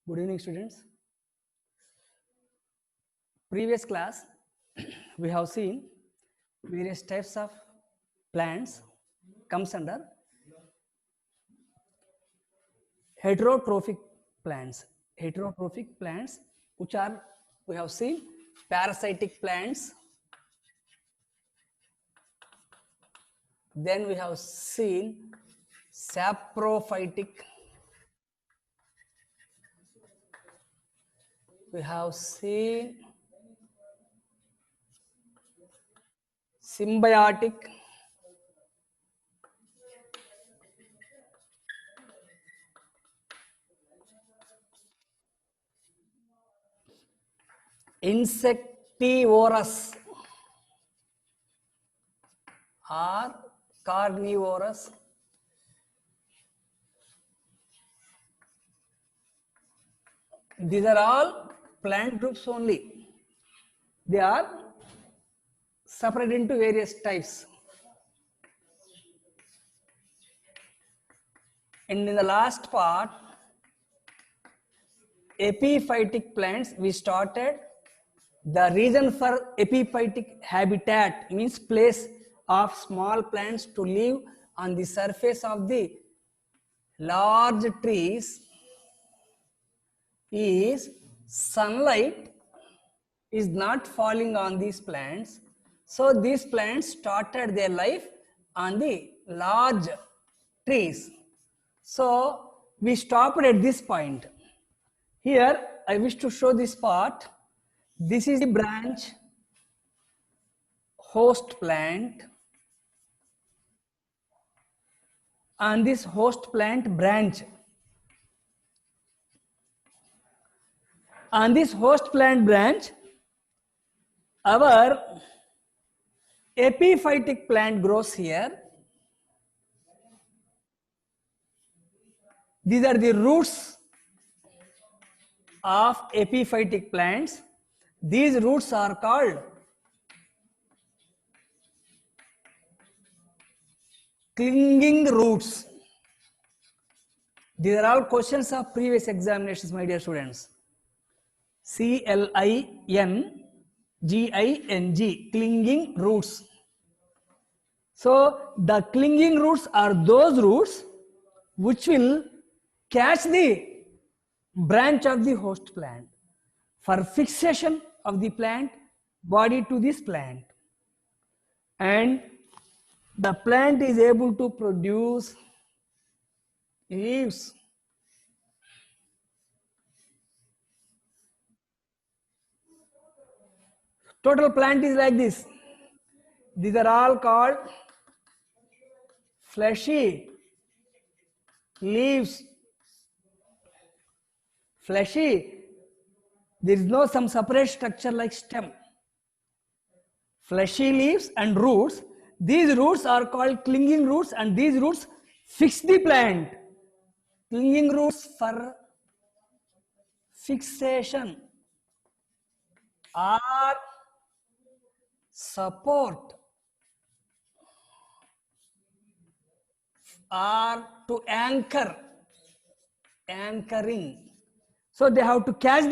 Good evening, students. Previous class, we have seen various types of plants comes under heterotrophic plants. Heterotrophic plants, which are, we have seen parasitic plants. Then we have seen saprophytic. We have seen symbiotic. Insectivorous or carnivorous. These are all plant groups only. They are separated into various types. And in the last part, epiphytic plants, we started the reason for epiphytic habitat, means place of small plants to live on the surface of the large trees, is sunlight is not falling on these plants. So these plants started their life on the large trees. So we stopped at this point. Here I wish to show this part. This is the branch host plant, and this host plant branch. On this host plant branch, our epiphytic plant grows here. These are the roots of epiphytic plants. These roots are called clinging roots. These are all questions of previous examinations, my dear students. C-L-I-N-G-I-N-G, clinging roots. So the clinging roots are those roots which will catch the branch of the host plant for fixation of the plant body to this plant, and the plant is able to produce leaves. Total plant is like this. These are all called fleshy leaves. Fleshy, there is no some separate structure like stem. Fleshy leaves and roots. These roots are called clinging roots, and these roots fix the plant. Clinging roots for fixation or support or to anchor, anchoring. So they have to catch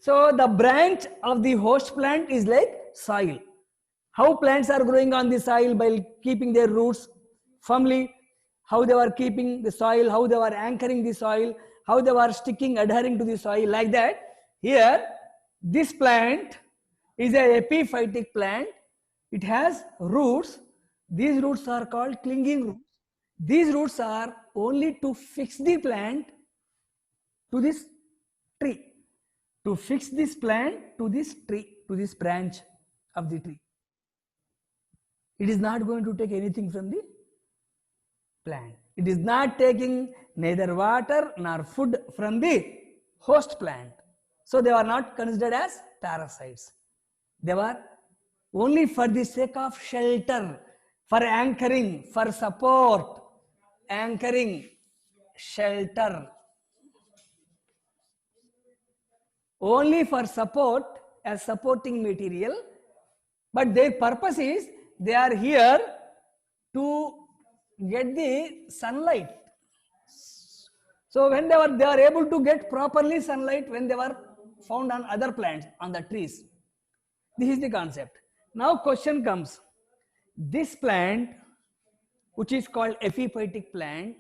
so the branch of the host plant is like soil. How plants are growing on the soil? By keeping their roots firmly, how they were keeping the soil, how they were anchoring the soil, how they were sticking, adhering to the soil, like that. Here, this plant is a epiphytic plant. It has roots. These roots are called clinging roots. These roots are only to fix the plant to this tree, to fix this plant to this tree, to this branch of the tree. It is not going to take anything from the plant. It is not taking neither water nor food from the host plant. So they are not considered as parasites. They were only for the sake of shelter, for anchoring, for support, anchoring, shelter. Only for support, as supporting material, but their purpose is they are here to get the sunlight. So when they are able to get properly sunlight when they were found on other plants, on the trees. This is the concept. Now question comes, this plant, which is called epiphytic plant,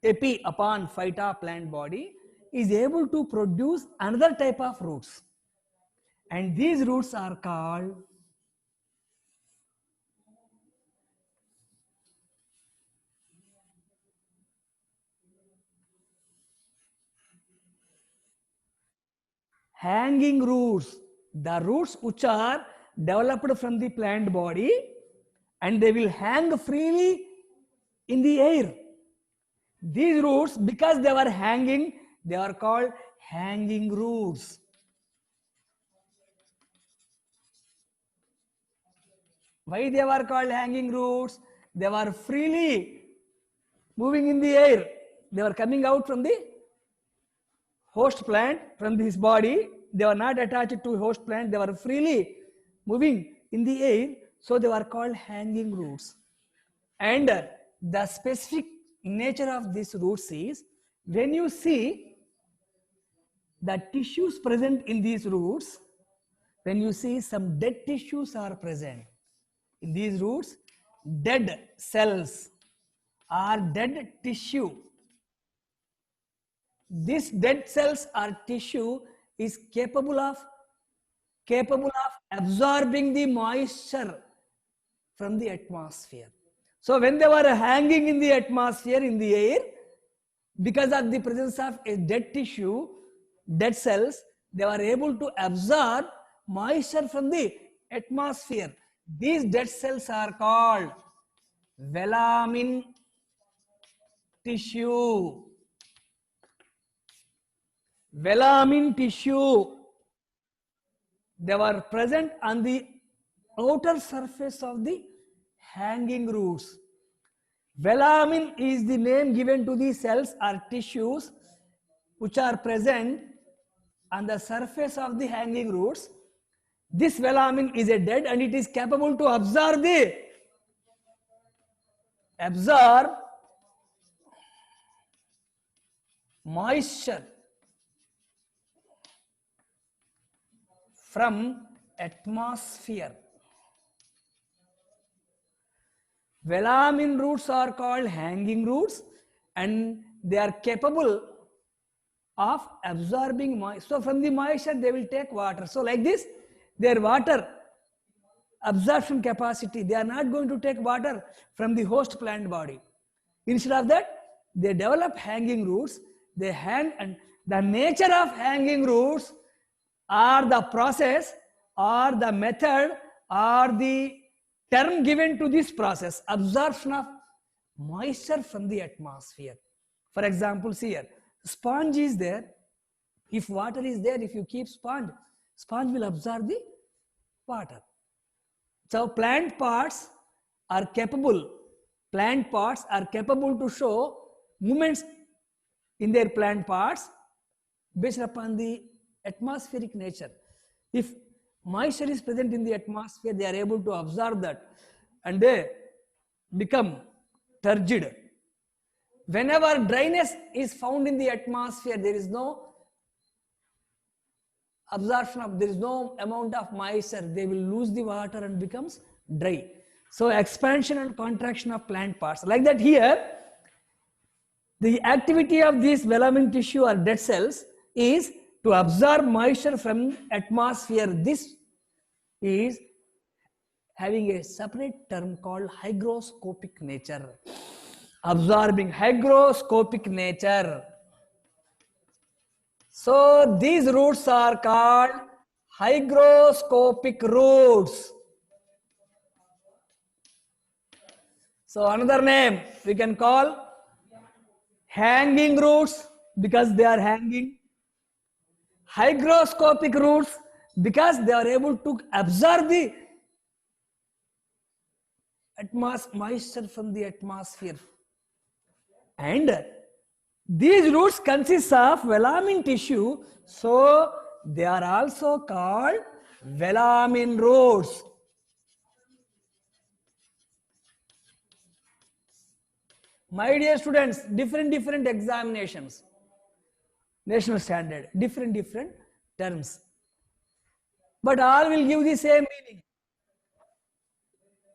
epi upon phyta plant body, is able to produce another type of roots. And these roots are called hanging roots. The roots which are developed from the plant body and they will hang freely in the air. These roots, because they were hanging, they are called hanging roots. Why they were called hanging roots? They were freely moving in the air. They were coming out from the host plant, from his body. They were not attached to host plant. They were freely moving in the air. So they were called hanging roots. And the specific nature of these roots is, when you see the tissues present in these roots, when you see some dead tissues are present in these roots, dead cells or dead tissue. This dead cells or tissue is capable of absorbing the moisture from the atmosphere. So when they were hanging in the atmosphere, in the air, because of the presence of a dead tissue, dead cells, they were able to absorb moisture from the atmosphere. These dead cells are called velamin tissue. Velamin tissue. They were present on the outer surface of the hanging roots. Velamin is the name given to the cells or tissues which are present on the surface of the hanging roots. This velamin is a dead and it is capable to absorb moisture from atmosphere. Velamin roots are called hanging roots and they are capable of absorbing moisture. So from the moisture they will take water. So like this, their water absorption capacity, they are not going to take water from the host plant body. Instead of that, they develop hanging roots. They hang, and the nature of hanging roots or the process or the method or the term given to this process, absorption of moisture from the atmosphere. For example, see here, sponge is there. If water is there, if you keep sponge will absorb the water. So plant parts are capable to show movements in their plant parts based upon the atmospheric nature. If moisture is present in the atmosphere, they are able to absorb that and they become turgid. Whenever dryness is found in the atmosphere, there is no absorption there is no amount of moisture, they will lose the water and becomes dry. So expansion and contraction of plant parts. Like that here, the activity of these velamin tissue or dead cells is to absorb moisture from atmosphere. This is having a separate term called hygroscopic nature. Absorbing, hygroscopic nature. So these roots are called hygroscopic roots. So another name we can call hanging roots because they are hanging. Hygroscopic roots because they are able to absorb the moisture from the atmosphere. And these roots consist of velamin tissue, so they are also called velamin roots. My dear students, different examinations, national standard, different terms, but all will give the same meaning.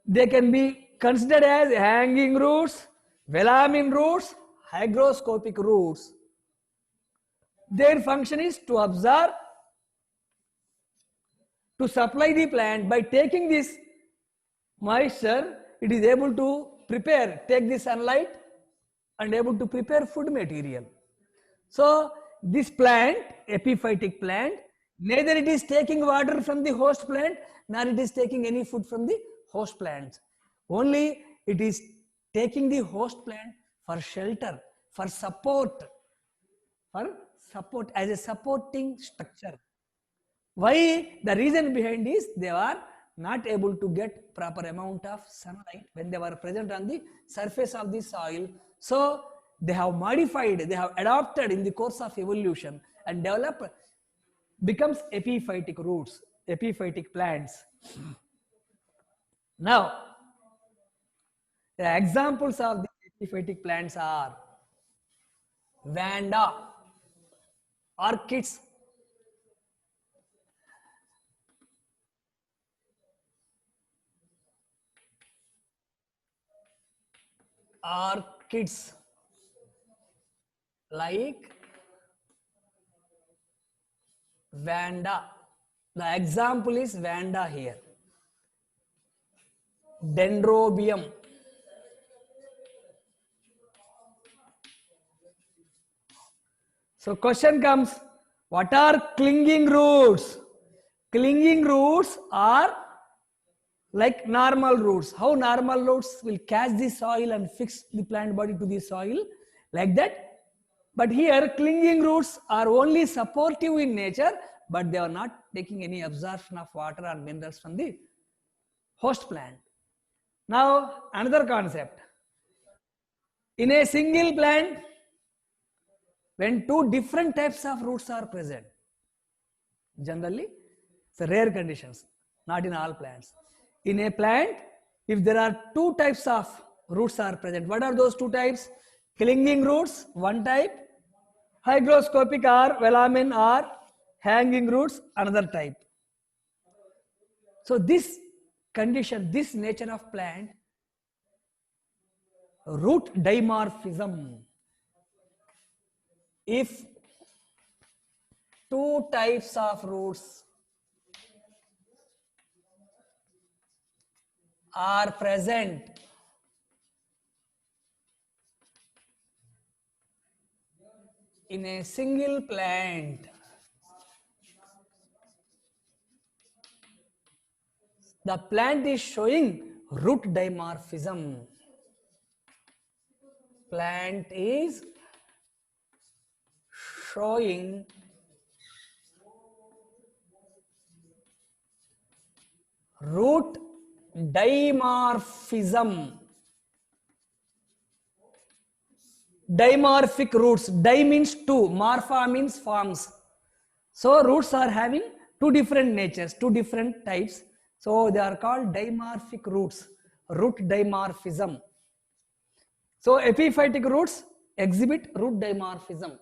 They can be considered as hanging roots, velamin roots, hygroscopic roots. Their function is to absorb, to supply the plant. By taking this moisture, it is able to prepare, take the sunlight and able to prepare food material. So this plant, epiphytic plant, neither it is taking water from the host plant, nor it is taking any food from the host plant. Only it is taking the host plant for shelter, for support as a supporting structure. Why? The reason behind is they are not able to get proper amount of sunlight when they were present on the surface of the soil. So they have modified, they have adopted in the course of evolution and developed, becomes epiphytic roots, epiphytic plants. Now, the examples of the epiphytic plants are vanda, orchids, like vanda. The example is vanda here. Dendrobium. So question comes, what are clinging roots? Clinging roots are like normal roots. How normal roots will catch the soil and fix the plant body to the soil, like that. But here clinging roots are only supportive in nature, but they are not taking any absorption of water or minerals from the host plant. Now another concept. In a single plant, when two different types of roots are present, generally it's a rare conditions, not in all plants. In a plant, if there are two types of roots are present, what are those two types? Clinging roots, one type, hygroscopic or velamin or hanging roots, another type. So this condition, this nature of plant, root dimorphism. If two types of roots are present in a single plant, the plant is showing root dimorphism. Plant is showing root dimorphism. Dimorphic roots. Di means two, morpha means forms. So roots are having two different natures, two different types. So they are called dimorphic roots, root dimorphism. So epiphytic roots exhibit root dimorphism.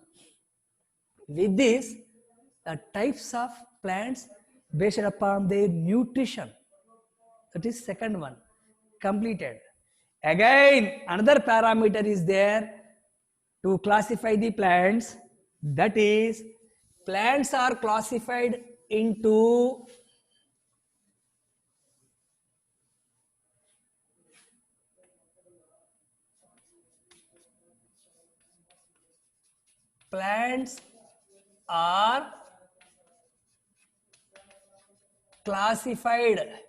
With this, the types of plants based upon their nutrition, that is second one, completed. Again, another parameter is there to classify the plants, that is, plants are classified into plants are classified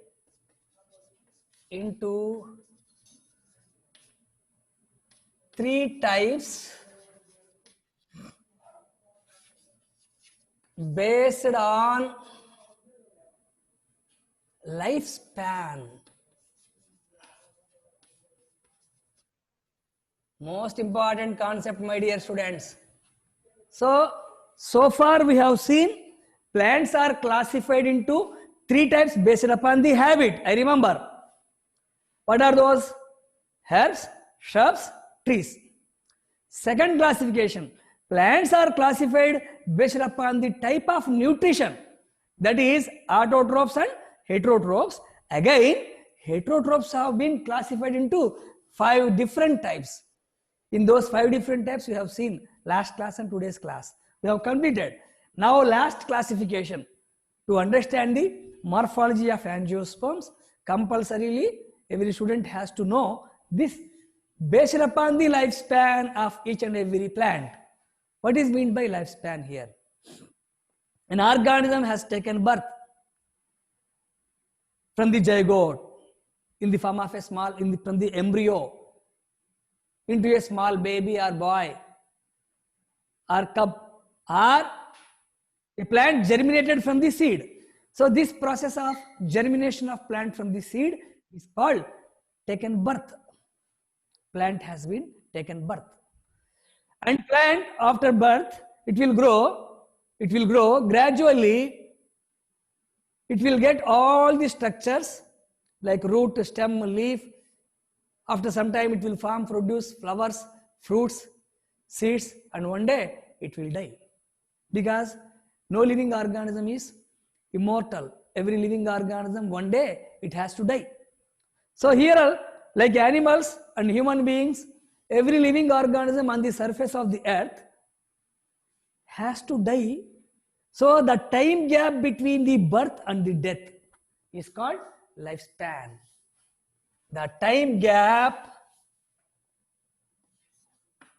into three types based on lifespan. Most important concept, my dear students. So far we have seen plants are classified into three types based upon the habit. I remember. What are those? Herbs, shrubs, trees. Second classification, plants are classified based upon the type of nutrition, that is autotrophs and heterotrophs. Again, heterotrophs have been classified into 5 different types. In those 5 different types we have seen last class and today's class. We have completed. Now last classification. To understand the morphology of angiosperms, compulsorily every student has to know this based upon the lifespan of each and every plant. What is meant by lifespan here? An organism has taken birth from the zygote in the form of a small, from the embryo into a small baby or boy or cub, or a plant germinated from the seed. So this process of germination of plant from the seed is called taken birth. Plant has been taken birth. And plant after birth, it will grow gradually. It will get all the structures like root, stem, leaf. After some time it will produce flowers, fruits, seeds, and one day it will die. Because no living organism is immortal. Every living organism, one day it has to die. So here, like animals and human beings, every living organism on the surface of the earth has to die. So the time gap between the birth and the death is called lifespan. The time gap,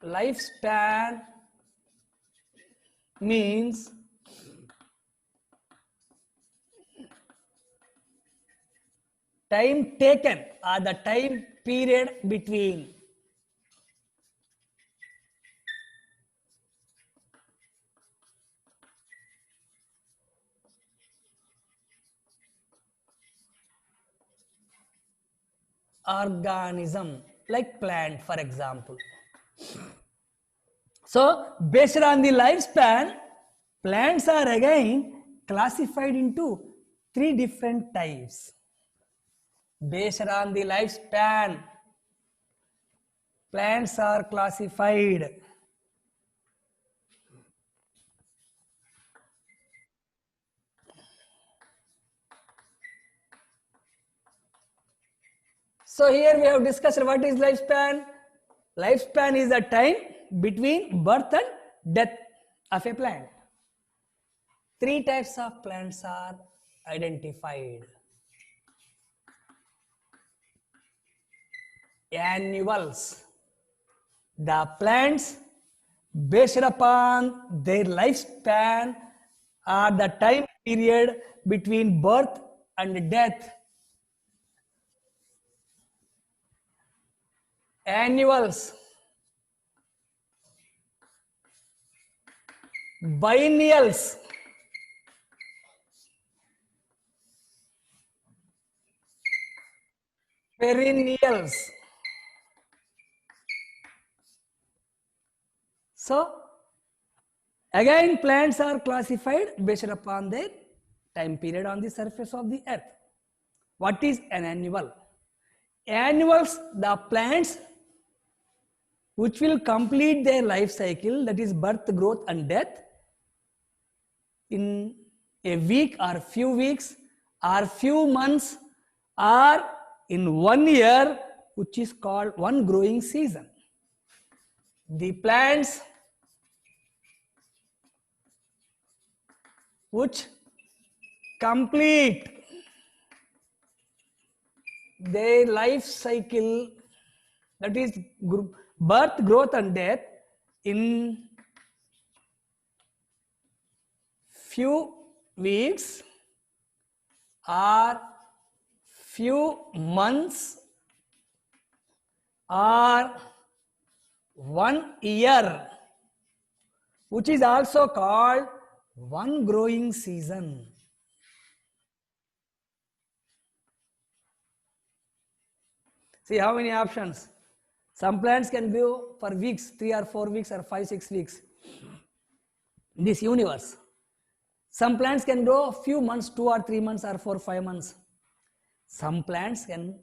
lifespan, means time taken or the time period between organism, like plant for example. So based on the lifespan, plants are again classified into 3 different types. Based on the lifespan, plants are classified So here we have discussed what is lifespan. Lifespan is the time between birth and death of a plant. 3 types of plants are identified. Annuals. The plants based upon their lifespan or the time period between birth and death. Annuals. Biennials. Perennials. So again plants are classified based upon their time period on the surface of the earth. What is an annual? Annuals, the plants which will complete their life cycle, that is birth, growth and death, in a week or few weeks or few months or in 1 year, which is called one growing season. The plants which complete their life cycle, that is birth, growth and death, in few weeks or few months or 1 year, which is also called one growing season. See how many options. Some plants can grow for weeks, 3 or 4 weeks or 5, 6 weeks in this universe. Some plants can grow a few months, 2 or 3 months or 4, 5 months. Some plants can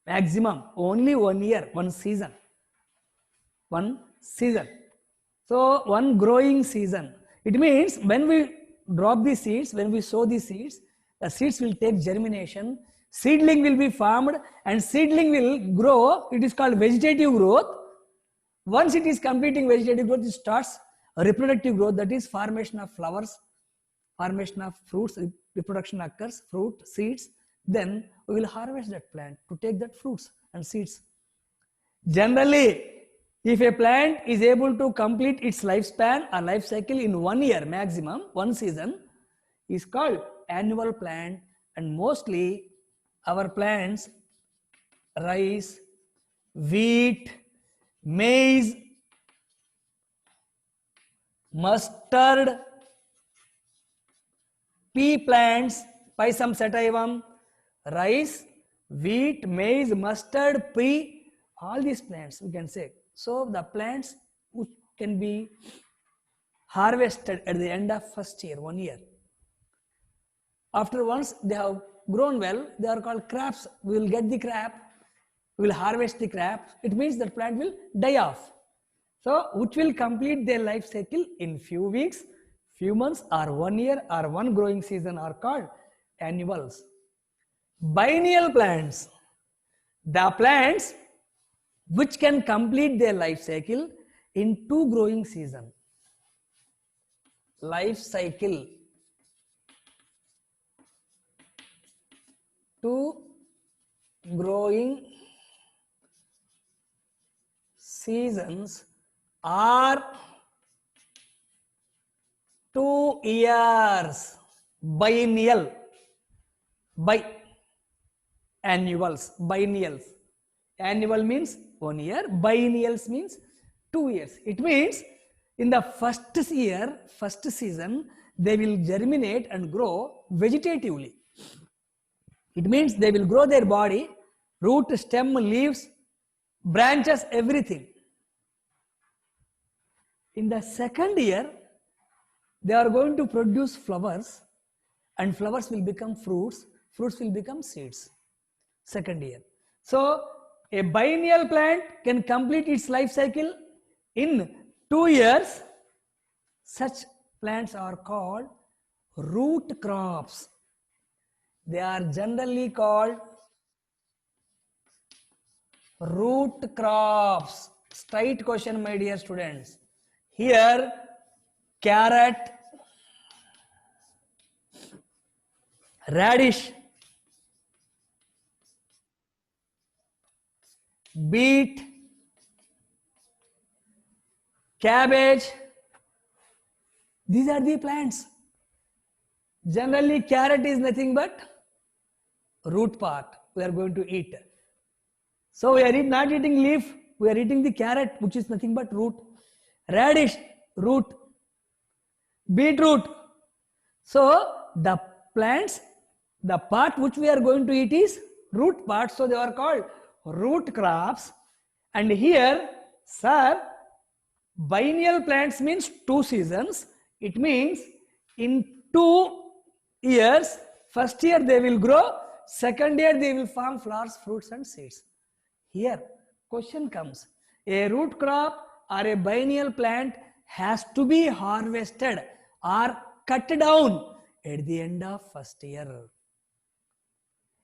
maximum only 1 year, one season. one season. So one growing season. It means when we drop the seeds, when we sow the seeds will take germination, seedling will be formed and seedling will grow. It is called vegetative growth. Once it is completing vegetative growth, it starts reproductive growth, that is formation of flowers, formation of fruits, reproduction occurs, fruit, seeds. Then we will harvest that plant to take that fruits and seeds. Generally, if a plant is able to complete its lifespan or life cycle in 1 year maximum, one season, is called annual plant. And mostly our plants, rice, wheat, maize, mustard, pea plants, Pisum sativum, rice, wheat, maize, mustard, pea, all these plants we can say. So the plants which can be harvested at the end of first year, 1 year. After once they have grown well, they are called crops. We will get the crop, we will harvest the crop. It means that plant will die off. So which will complete their life cycle in few weeks, few months or 1 year or one growing season are called annuals. Biennial plants, the plants which can complete their life cycle in 2 growing season. Life cycle, 2 growing seasons are 2 years. Biennial, annuals, biennials. Annual means 1 year, biennials means 2 years. It means in the first year, first season, they will germinate and grow vegetatively. It means they will grow their body, root, stem, leaves, branches, everything. In the second year, they are going to produce flowers and flowers will become fruits, fruits will become seeds. Second year. So a biennial plant can complete its life cycle in 2 years. Such plants are called root crops. They are generally called root crops. Straight question, my dear students. Here, carrot, radish, beet, cabbage, these are the plants. Generally, carrot is nothing but root part we are going to eat. So we are not eating leaf, we are eating the carrot, which is nothing but root. Radish, root. Beetroot. So the plants, the part which we are going to eat is root part, so they are called root crops. And here, sir, biennial plants means 2 seasons. It means in 2 years, first year they will grow, second year they will form flowers, fruits and seeds. Here, question comes, a root crop or a biennial plant has to be harvested or cut down at the end of first year.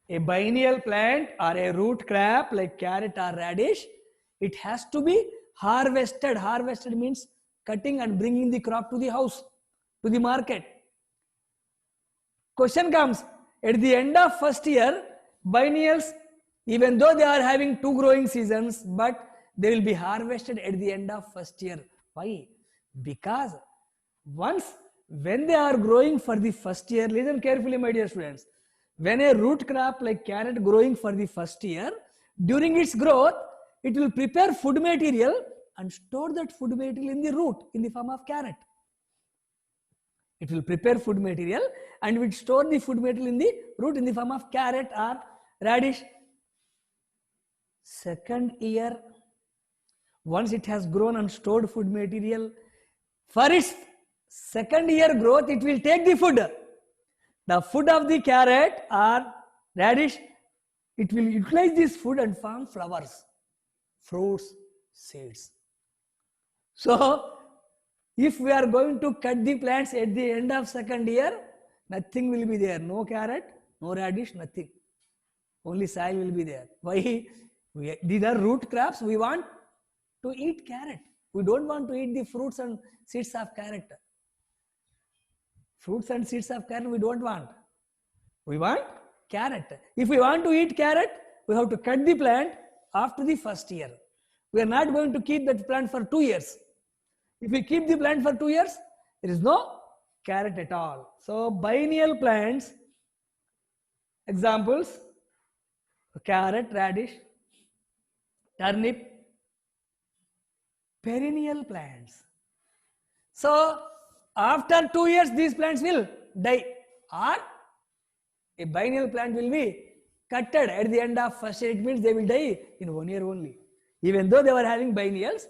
A biennial plant or a root crop like carrot or radish, it has to be harvested. Harvested means cutting and bringing the crop to the house, to the market. Question comes, at the end of first year, biennials, even though they are having 2 growing seasons, but they will be harvested at the end of first year. Why? Because once when they are growing for the first year, listen carefully my dear students, when a root crop like carrot growing for the first year, during its growth, it will prepare food material and store that food material in the root in the form of carrot. It will prepare food material and will store the food material in the root in the form of carrot or radish. Second year, once it has grown and stored food material, for its second year growth, it will take the food. The food of the carrot or radish, it will utilize this food and form flowers, fruits, seeds. So if we are going to cut the plants at the end of second year, nothing will be there. No carrot, no radish, nothing. Only soil will be there. Why? These are root crops. We want to eat carrot. We don't want to eat the fruits and seeds of carrot. Fruits and seeds of carrot we don't want. We want carrot. If we want to eat carrot, we have to cut the plant after the first year. We are not going to keep that plant for 2 years. If we keep the plant for 2 years, there is no carrot at all. So biennial plants, examples, carrot, radish, turnip, perennial plants. So after 2 years, these plants will die, or a biennial plant will be cutted at the end of first year. It means they will die in 1 year only. Even though they were having biennials,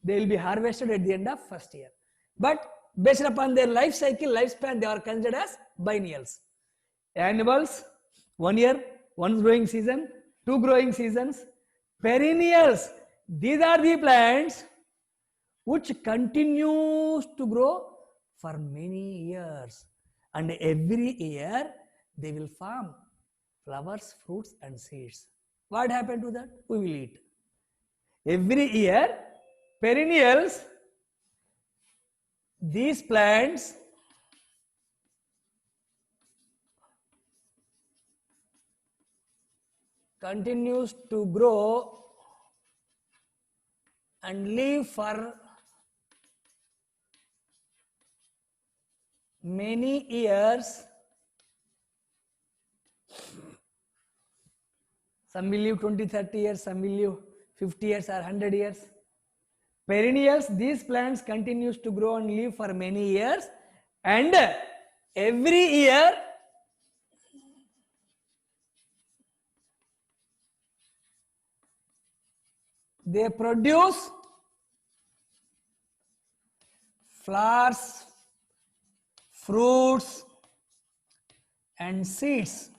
they will be harvested at the end of first year. But based upon their life cycle, lifespan, they are considered as biennials. Annuals, 1 year, 1 growing season, 2 growing seasons. Perennials, these are the plants which continues to grow for many years. And every year, they will form flowers, fruits and seeds. What happened to that? We will eat. Every year, perennials, these plants continues to grow and live for many years. Some will live 20, 30 years, some will live 50 years or 100 years. Perennials, these plants continues to grow and live for many years, and every year they produce flowers, fruits and seeds.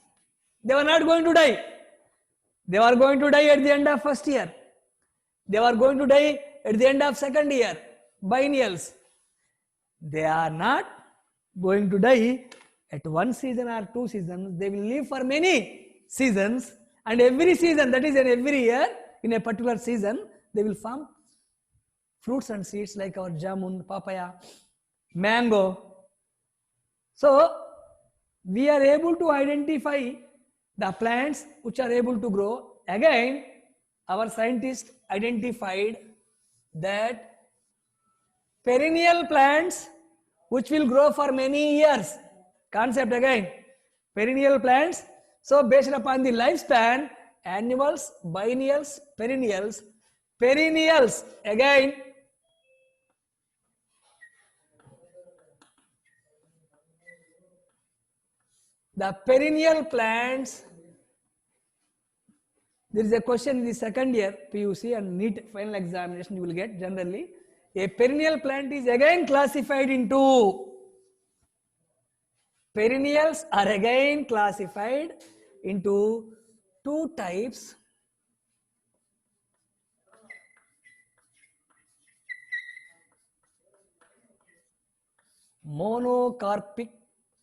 They were not going to die. They were going to die at the end of first year. They were going to die at the end of second year. Biennials. They are not going to die at 1 season or 2 seasons. They will live for many seasons, and every season, that is in every year, in a particular season, they will form fruits and seeds like our jamun, papaya, mango. So we are able to identify the plants which are able to grow. Again, our scientists identified that perennial plants which will grow for many years. Concept again, perennial plants. So based upon the lifespan, annuals, biennials, perennials. Perennials, again, the perennial plants, there is a question in the second year PUC and NEET final examination you will get generally. A perennial plant is again classified into, perennials are again classified into 2 types. Monocarpic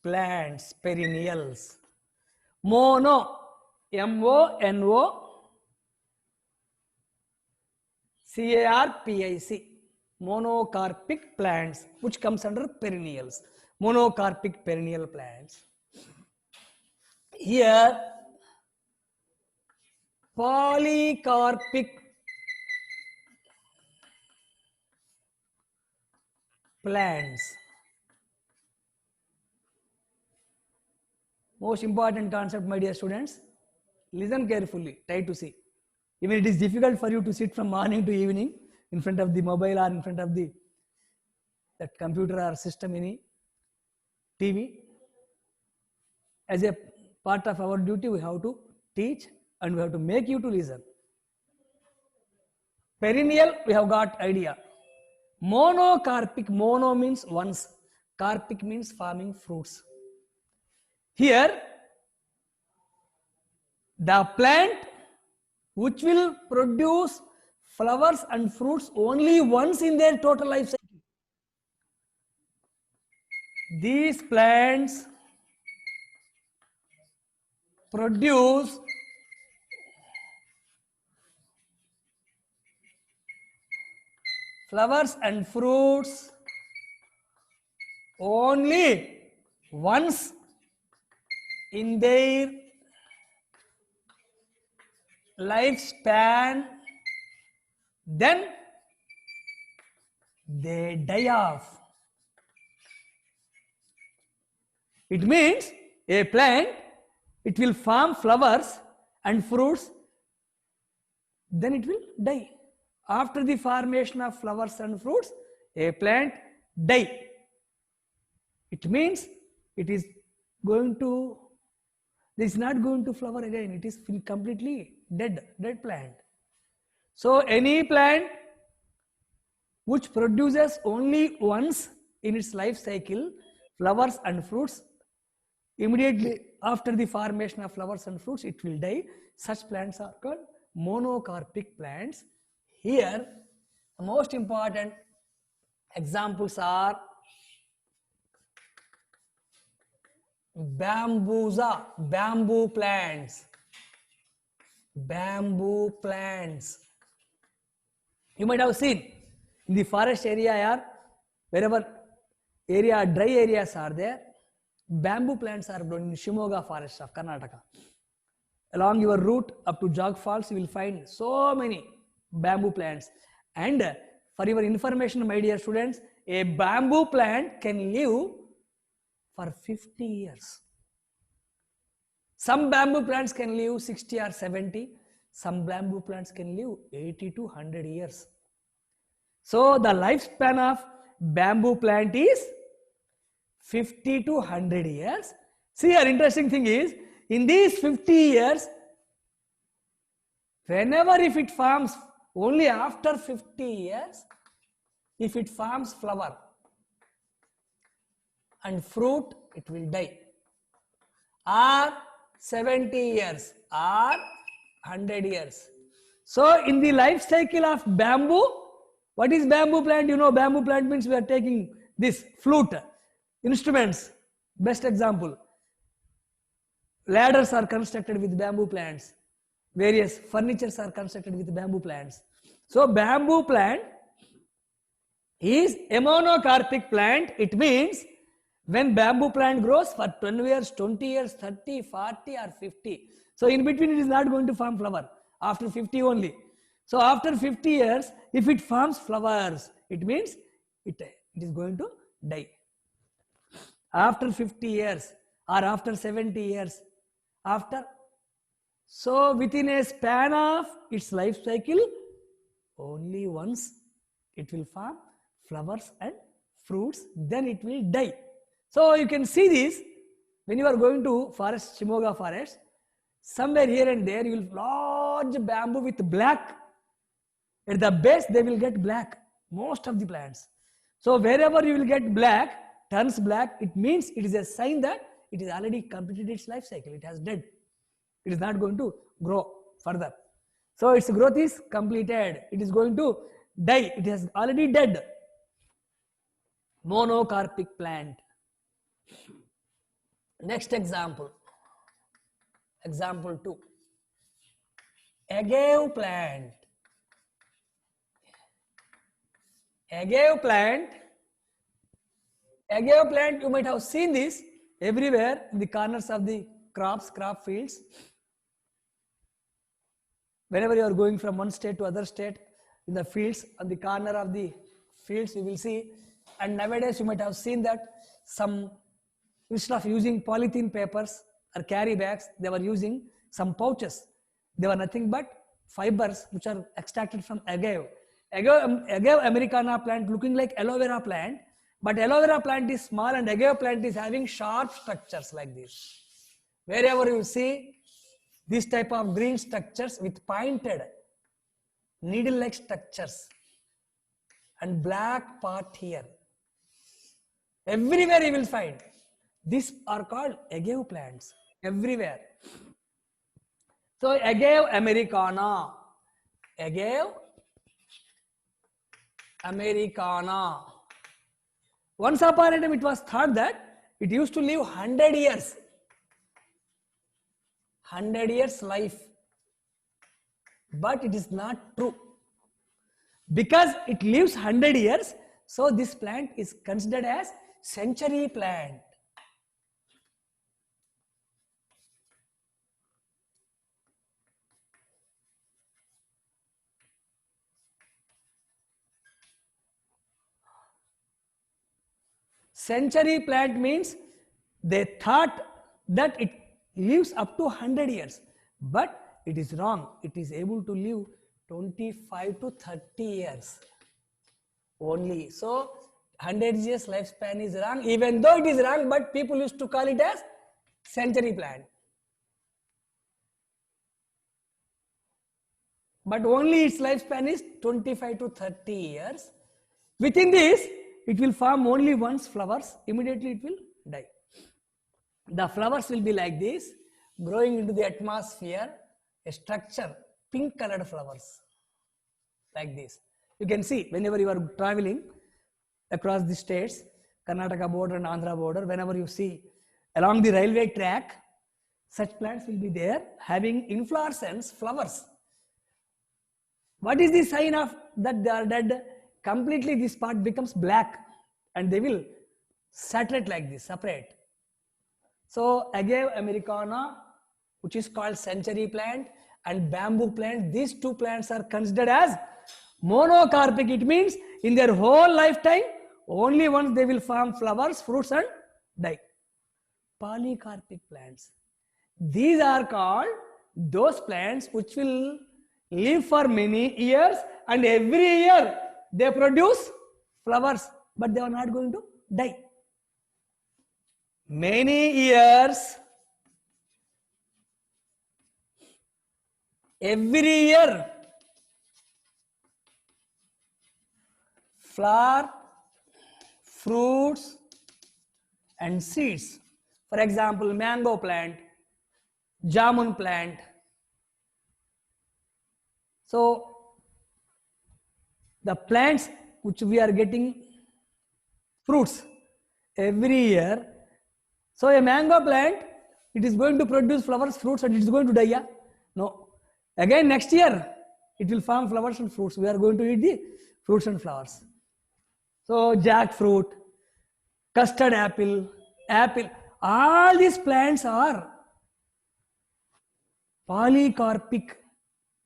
plants, perennials. Mono, M-O-N-O, C-A-R-P-I-C, monocarpic plants, which comes under perennials. Monocarpic perennial plants. Here, polycarpic plants. Most important concept, my dear students. Listen carefully, try to see. Even it is difficult for you to sit from morning to evening in front of the mobile or in front of the that computer or system, any TV. As a part of our duty, we have to teach and we have to make you to listen. Perennial, we have got idea. Monocarpic, mono means once, carpic means forming fruits. Here, the plant which will produce flowers and fruits only once in their total life cycle. These plants produce flowers and fruits only once in their lifespan, then they die off. It means a plant, it will form flowers and fruits, then it will die. After the formation of flowers and fruits, a plant die. It means it is going to, it is not going to flower again. It is completely dead plant. So any plant which produces only once in its life cycle flowers and fruits, immediately after the formation of flowers and fruits, it will die. Such plants are called monocarpic plants. Here, the most important examples are bambusa, bamboo plants. Bamboo plants. You might have seen in the forest area or wherever area, dry areas are there, bamboo plants are grown in Shimoga forest of Karnataka. Along your route up to Jog Falls, you will find so many bamboo plants. And for your information, my dear students, a bamboo plant can live for 50 years. Some bamboo plants can live 60 or 70. Some bamboo plants can live 80 to 100 years. So the lifespan of bamboo plant is 50 to 100 years. See, here interesting thing is, in these 50 years, whenever if it forms, only after 50 years, if it forms flower and fruit, it will die. Or 70 years or 100 years. So in the life cycle of bamboo, what is bamboo plant? You know, bamboo plant means we are taking this flute, instruments, best example. Ladders are constructed with bamboo plants. Various furnitures are constructed with bamboo plants. So bamboo plant is a monocarpic plant. It means when bamboo plant grows for 10 years, 20 years, 30, 40 or 50. So in between it is not going to form flower. After 50 only. So after 50 years, if it forms flowers, it means it is going to die. After 50 years or after 70 years, after, so within a span of its life cycle, only once it will form flowers and fruits, then it will die. So you can see this when you are going to forest, Shimoga forest, somewhere here and there you will large bamboo with black. At the base they will get black, most of the plants. So wherever you will get black, turns black, it means it is a sign that it is already completed its life cycle. It has dead. It is not going to grow further. So its growth is completed. It is going to die. It has already dead. Monocarpic plant. Next example. Example 2. Agave plant. Agave plant. Agave plant, you might have seen this everywhere in the corners of the crop fields. Whenever you are going from one state to other state, in the fields, on the corner of the fields, you will see. And nowadays, you might have seen that some, instead of using polythene papers or carry bags, they were using some pouches. They were nothing but fibers which are extracted from agave. Agave americana plant looking like aloe vera plant, but aloe vera plant is small and agave plant is having sharp structures like this. Wherever you see this type of green structures with pointed needle-like structures and black part here. Everywhere you will find. These are called agave plants. Everywhere. So agave americana. Agave americana. Once upon a time, it was thought that it used to live 100 years. 100 years life. But it is not true. Because it lives 100 years, so this plant is considered as century plant. Century plant means they thought that it lives up to 100 years, but it is wrong. It is able to live 25 to 30 years only. So 100 years lifespan is wrong, even though it is wrong, but people used to call it as century plant. But only its lifespan is 25 to 30 years. Within this, it will form only once flowers, immediately it will die. The flowers will be like this, growing into the atmosphere, a structure, pink colored flowers, like this. You can see whenever you are traveling across the states, Karnataka border and Andhra border, whenever you see along the railway track, such plants will be there having inflorescence, flowers. What is the sign of that they are dead? Completely this part becomes black and they will saturate like this, separate. So agave americana, which is called century plant, and bamboo plant, these two plants are considered as monocarpic. It means in their whole lifetime, only once they will form flowers, fruits and die. Polycarpic plants. These are called those plants which will live for many years and every year they produce flowers, but they are not going to die. Many years, every year, flower, fruits and seeds. For example, mango plant, jamun plant. So the plants which we are getting fruits every year. So a mango plant, it is going to produce flowers, fruits, and it is going to die. Yeah? No. Again next year, it will form flowers and fruits. We are going to eat the fruits and flowers. So jackfruit, custard apple, apple, all these plants are polycarpic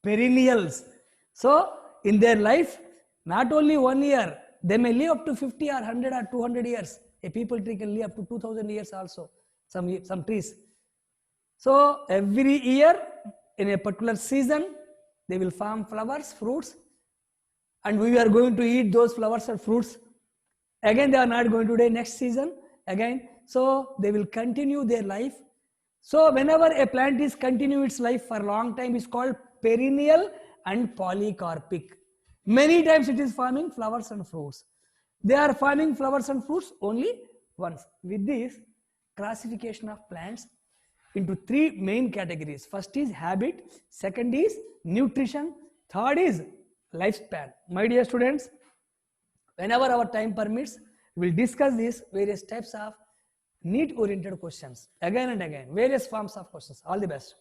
perennials. So in their life, not only 1 year, they may live up to 50 or 100 or 200 years. A peepal tree can live up to 2000 years also, some trees. So every year, in a particular season, they will form flowers, fruits, and we are going to eat those flowers and fruits. Again, they are not going to die next season, again. So they will continue their life. So whenever a plant is continue its life for a long time, is called perennial and polycarpic. Many times it is forming flowers and fruits. They are forming flowers and fruits only once. With this classification of plants into three main categories. First is habit, second is nutrition, third is lifespan. My dear students, whenever our time permits, we will discuss these various types of NEET oriented questions again and again, various forms of questions. All the best.